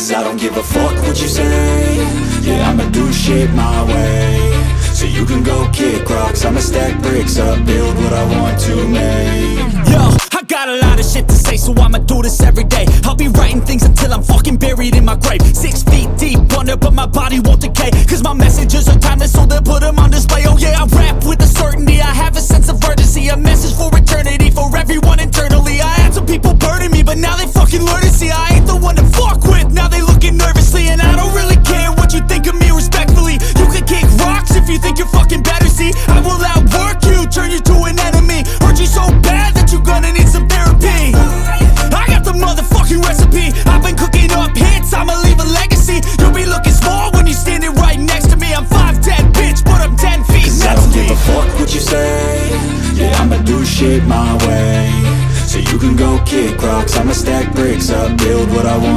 Cause I don't give a fuck what you say. Yeah, I'ma do shit my way. So you can go kick rocks, I'ma stack bricks up, build what I want to make. Yo, I got a lot of shit to say, so I'ma do this every day. I'll be writing things until I'm fucking buried in my grave. 6 feet deep under, but my body won't decay. Cause my messages are timeless, so they'll put them on display. Oh yeah, I rap with a certainty, I have a sense of urgency. A message for eternity, for everyone internally. I had some people burning me, but now they fucking learn to see I ain't the one to fuck with, now they looking nervously. And I don't really care what you think of me, respectfully. You can kick rocks if you think you're fucking better, see. I will outwork you, turn you to an enemy. Hurt you so bad that you're gonna need some therapy. I got the motherfucking recipe, I've been cooking up hits, I'ma leave a legacy. You'll be looking small when you're standing right next to me. I'm 5'10", bitch, but I'm 10 feet Cause next I don't to me. give a fuck what you say. Yeah, I'ma do shit my way. So you can go kick rocks, I'ma stack bricks up, build what I want.